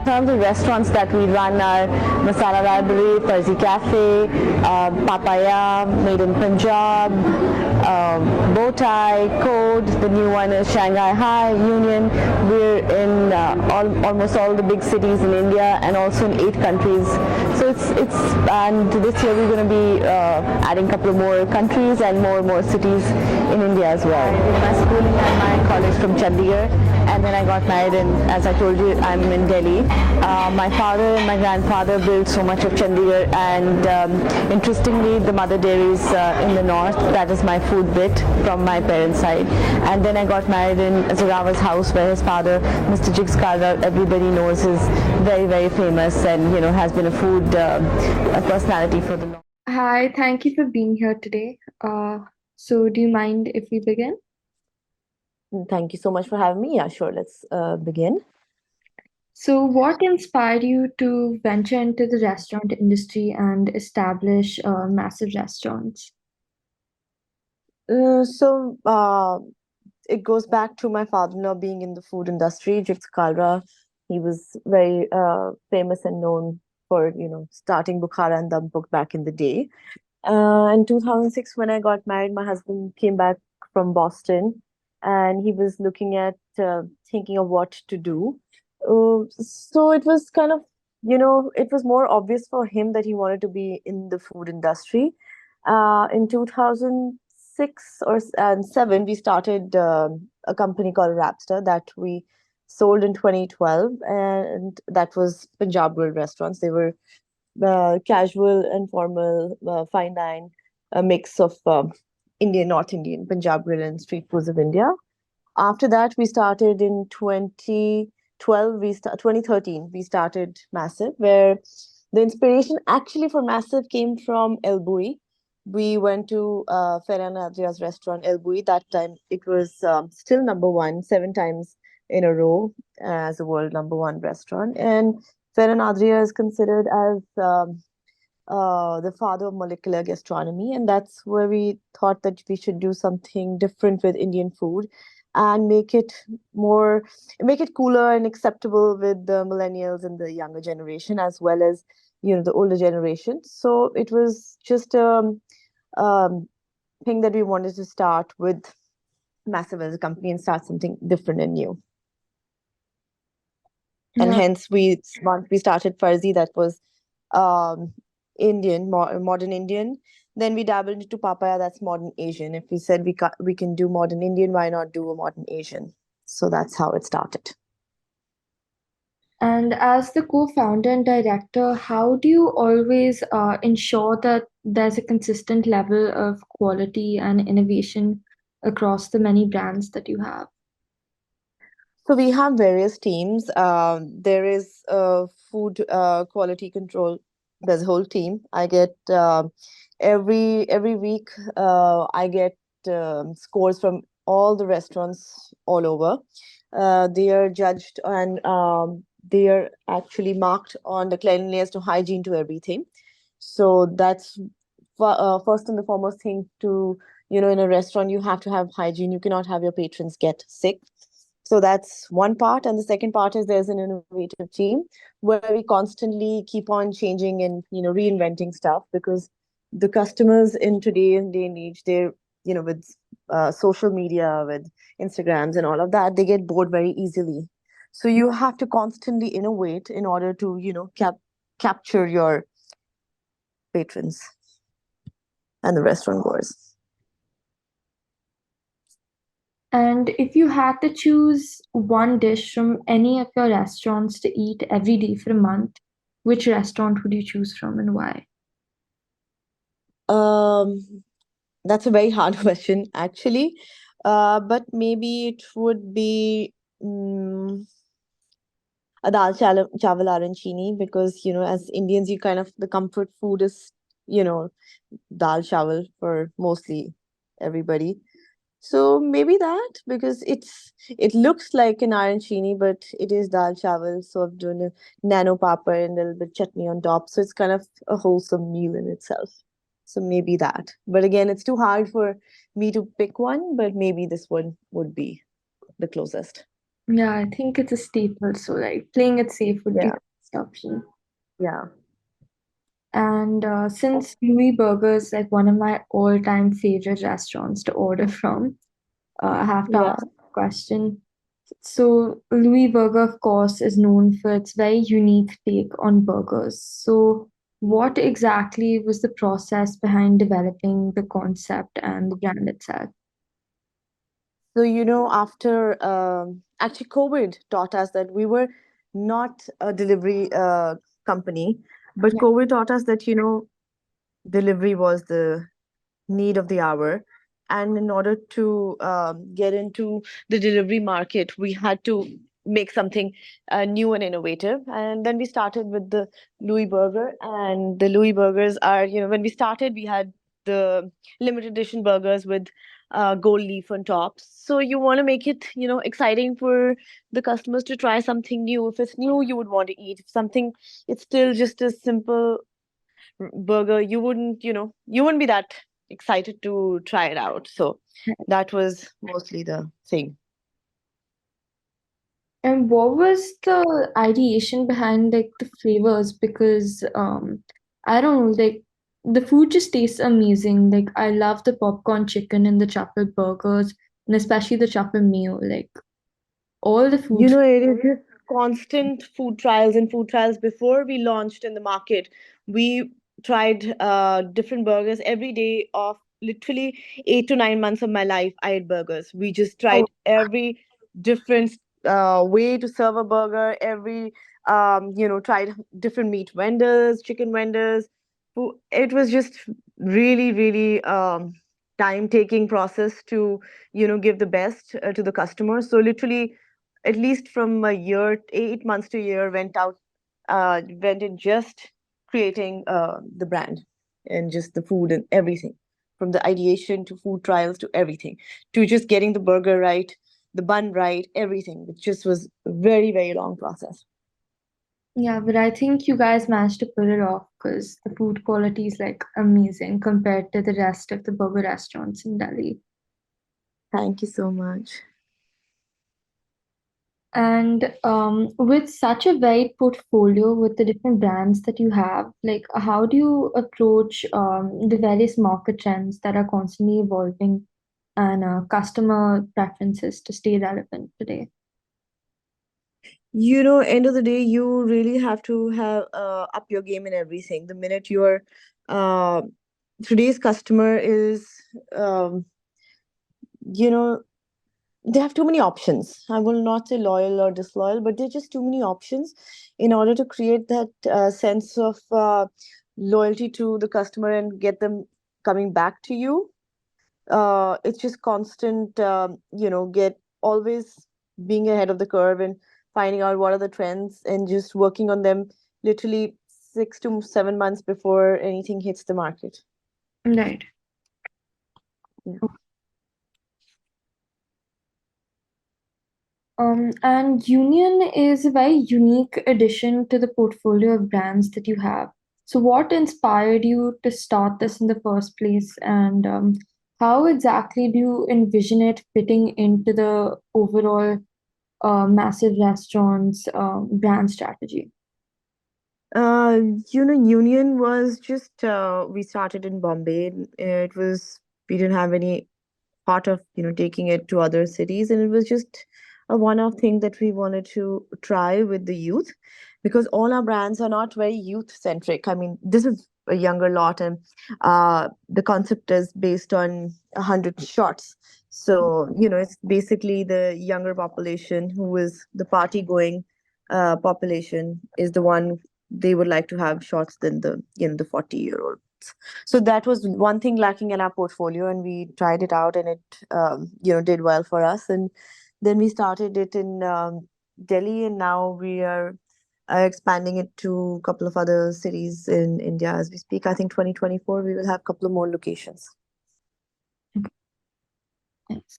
Some of the restaurants that we run are Masala Library, Farzi Cafe, Papaya, Made in Punjab, Bowtie, Code. The new one is Shanghai High, Union. We're in almost all the big cities in India and also in 8 countries. So and this year we're going to be adding a couple of more countries and more cities in India as well. I did my schooling and my college from Chandigarh, and then I got married, and as I told you, I'm in Delhi. My father and my grandfather built so much of Chandigarh, and interestingly, the mother dairy is in the north. That is my food bit from my parents' side. And then I got married in Zoraw's house, where his father, Mr. Jigs Kalra, everybody knows, is very famous, and has been a food a personality for the long. Hi, thank you for being here today. So do you mind if we begin? Thank you so much for having me. Yeah, sure. Let's begin. So what inspired you to venture into the restaurant industry and establish massive restaurants? So it goes back to my father-in-law being in the food industry. Jigs Kalra, he was very famous and known for starting Bukhara and Dum Book back in the day. In 2006, when I got married, my husband came back from Boston, and he was looking at thinking of what to do. So it was kind of, it was more obvious for him that he wanted to be in the food industry. In 2006 or and 7, we started a company called Rapster that we sold in 2012, and that was Punjab Grill restaurants. They were casual and formal, fine dine, a mix of Indian, North Indian, Punjab Grill, and street foods of India. After that, we started in 2012, 2013, we started Massive, where the inspiration actually for Massive came from El Bui. We went to Ferhan Adria's restaurant, El Bui. That time it was still number one, 7 times in a row as a world number one restaurant. And Ferhan Adria is considered as the father of molecular gastronomy, and that's where we thought that we should do something different with Indian food and make it cooler and acceptable with the millennials and the younger generation, as well as the older generation. So it was just um, thing that we wanted to start with Massive as a company and start something different and new. And Yeah. hence once we started Farzi, that was um, Indian, modern Indian. Then we dabbled into Papaya, that's modern Asian. If we said we can do modern Indian, why not do a modern Asian? So that's how it started. And as the co-founder and director, how do you always ensure that there's a consistent level of quality and innovation across the many brands that you have? So we have various teams. There is food quality control. There's a whole team. I get every week. I get scores from all the restaurants all over. They are judged, and they are actually marked on the cleanliness to hygiene to everything. So that's first and the foremost thing to, in a restaurant, you have to have hygiene. You cannot have your patrons get sick. So that's one part. And the second part is there's an innovative team where we constantly keep on changing and, reinventing stuff, because the customers in today's day and age, they're, with social media, with Instagrams and all of that, they get bored very easily. So you have to constantly innovate in order to, capture your patrons and the restaurant goers. And if you had to choose one dish from any of your restaurants to eat every day for a month, which restaurant would you choose from and why? Um, that's a very hard question, actually. But maybe it would be a chawal arancini, because as Indians, you kind of, the comfort food is you know dal chawal for mostly everybody. So maybe that, because it looks like an arancini, but it is dal chawal. So I've done a nano papad and a little bit chutney on top. So it's kind of a wholesome meal in itself. So maybe that. But again, it's too hard for me to pick one, but maybe this one would be the closest. Yeah, I think it's a staple. So like playing it safe would be Yeah, the best option. yeah, And since Louis Burger is like one of my all-time favorite restaurants to order from, I have to yeah. ask a question. So Louis Burger, of course, is known for its very unique take on burgers. So what exactly was the process behind developing the concept and the brand itself? So, after actually COVID taught us that we were not a delivery company, but Yeah. COVID taught us that, delivery was the need of the hour. And in order to get into the delivery market, we had to make something new and innovative. And then we started with the Louis Burger. And the Louis Burgers are, when we started, we had the limited edition burgers with gold leaf on top. So you want to make it, exciting for the customers to try something new. If it's new, you would want to eat. If something, it's still just a simple burger, you wouldn't be that excited to try it out. So that was mostly the thing. And what was the ideation behind like the flavors? Because I don't know, like the food just tastes amazing. Like I love the popcorn chicken and the truffle burgers, and especially the truffle mayo. Like all the food. It is just constant food trials and food trials. Before we launched in the market, we tried different burgers every day of literally 8 to 9 months of my life. I ate burgers. We just Oh, tried every different way to serve a burger. Every tried different meat vendors, chicken vendors. It was just really, really time taking process to give the best to the customers. So literally at least from a year, 8 months to a year, went in just creating the brand and just the food and everything, from the ideation to food trials to everything, to just getting the burger right, the bun right, everything. It just was a very, very long process. yeah, but I think you guys managed to pull it off because the food quality is like amazing compared to the rest of the burger restaurants in Delhi. Thank you so much. And with such a wide portfolio with the different brands that you have, like how do you approach the various market trends that are constantly evolving and customer preferences to stay relevant today? End of the day, you really have to have up your game in everything. The minute you're uh, today's customer is um, you know they have too many options. I will not say loyal or disloyal, but there's just too many options. In order to create that sense of loyalty to the customer and get them coming back to you, it's just constant, get always being ahead of the curve and finding out what are the trends and just working on them literally 6 to 7 months before anything hits the market. Right. Yeah. And Union is a very unique addition to the portfolio of brands that you have. So, what inspired you to start this in the first place, and how exactly do you envision it fitting into the overall massive restaurants brand strategy? Uh, Union was just we started in Bombay. It was we didn't have any thought of taking it to other cities, and it was just a one-off thing that we wanted to try with the youth, because all our brands are not very youth-centric. I mean, this is a younger lot, and the concept is based on 100 shots. So it's basically the younger population who is the party-going population is the one they would like to have shots than the 40-year-old. So that was one thing lacking in our portfolio, and we tried it out, and it did well for us. And then we started it in Delhi, and now we are expanding it to a couple of other cities in India as we speak. I think 2024 we will have a couple of more locations. Yes.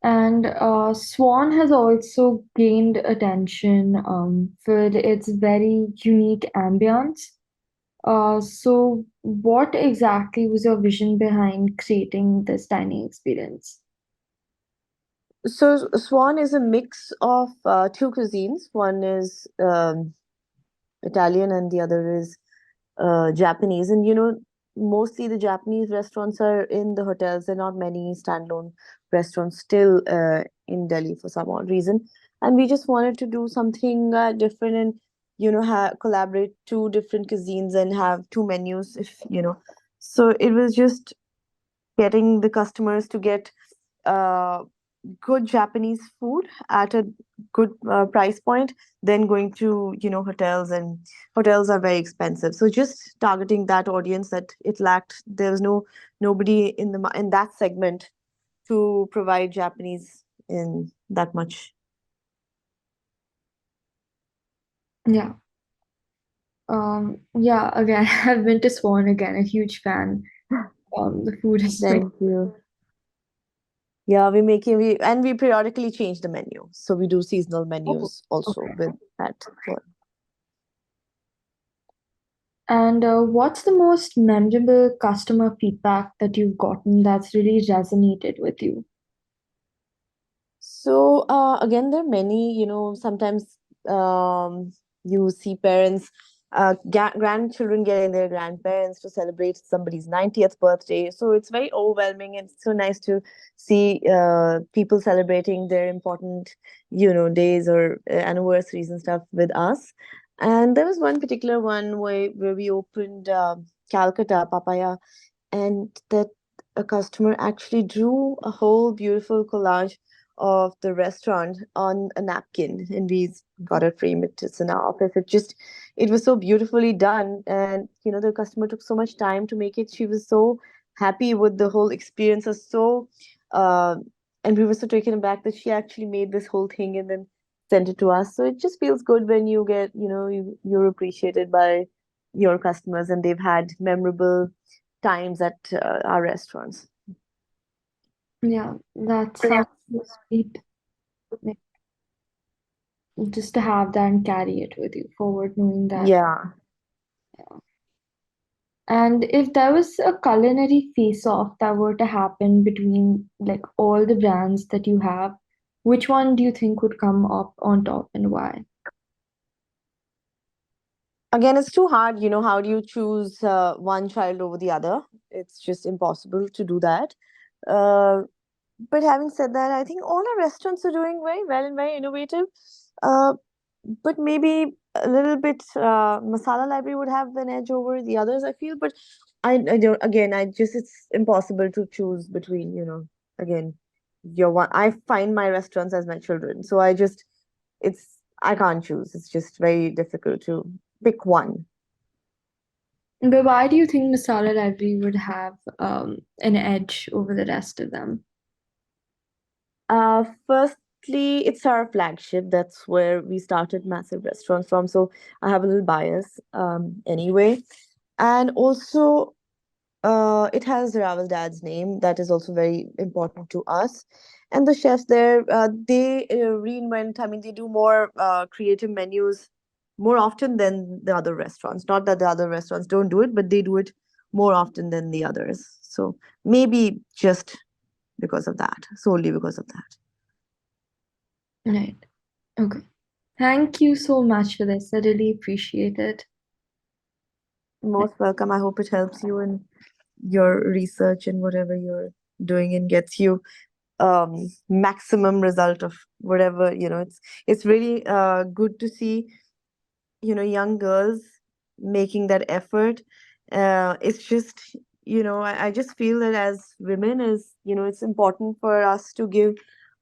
And Swan has also gained attention for its very unique ambience. So, what exactly was your vision behind creating this dining experience? So Swan is a mix of two cuisines. One is Italian and the other is Japanese. And mostly the Japanese restaurants are in the hotels. There are not many standalone restaurants still in Delhi for some odd reason. And we just wanted to do something different and collaborate two different cuisines and have two menus. If. So it was just getting the customers to get uh, good Japanese food at a good price point, then going to hotels, and hotels are very expensive. So just targeting that audience that it lacked. There was nobody in that segment to provide Japanese in that much. Yeah. Yeah, again, I've been to Swan again, a huge fan. The food is pretty. Thank you. Yeah, we periodically change the menu. So we do seasonal Oh, menus also okay. with that. And what's the most memorable customer feedback that you've gotten that's really resonated with you? So again, there are many, sometimes you see parents, grandchildren getting their grandparents to celebrate somebody's 90th birthday. So it's very overwhelming, and it's so nice to see people celebrating their important, days or anniversaries and stuff with us. And there was one particular one where we opened Calcutta Papaya, and that a customer actually drew a whole beautiful collage of the restaurant on a napkin, and we got it framed. It's in our office. It was so beautifully done, and the customer took so much time to make it. She was so happy with the whole experience. Was so uh, and we were so taken aback that she actually made this whole thing and then sent it to us. So it just feels good when you get, you're appreciated by your customers and they've had memorable times at our restaurants. Yeah, that sounds so sweet. Like, just to have that and carry it with you forward, knowing that. Yeah. And if there was a culinary face-off that were to happen between like all the brands that you have, which one do you think would come up on top and why? Again, it's too hard. How do you choose one child over the other? It's just impossible to do that. Uh, but having said that, I think all our restaurants are doing very well and very innovative. Uh, but maybe a little bit masala library would have an edge over the others, I feel. But I don't. Again, it's impossible to choose between. Again, your one. I find my restaurants as my children, so I can't choose. It's just very difficult to pick one. But why do you think Masala Library would have an edge over the rest of them? Firstly, it's our flagship. That's where we started massive restaurants from. So I have a little bias, anyway. And also, it has Raval Dad's name. That is also very important to us. And the chefs there, they reinvent. I mean, they do more creative menus more often than the other restaurants. Not that the other restaurants don't do it, but they do it more often than the others. So maybe just because of that, solely because of that. Right. Okay. Thank you so much for this. I really appreciate it. Most welcome. I hope it helps you in your research and whatever you're doing and gets you maximum result of whatever. It's really good to see young girls making that effort. It's just I just feel that as women is it's important for us to give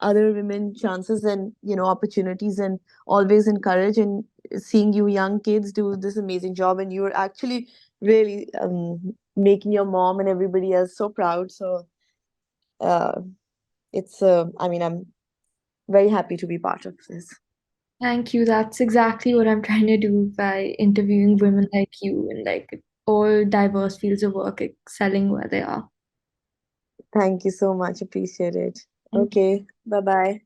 other women chances and opportunities and always encourage, and seeing you young kids do this amazing job, and you're actually really making your mom and everybody else so proud. So uh, it's I mean, I'm very happy to be part of this. Thank you. That's exactly what I'm trying to do by interviewing women like you in like all diverse fields of work, excelling where they are. Thank you so much. Appreciate it. Thank you. Okay. Bye bye.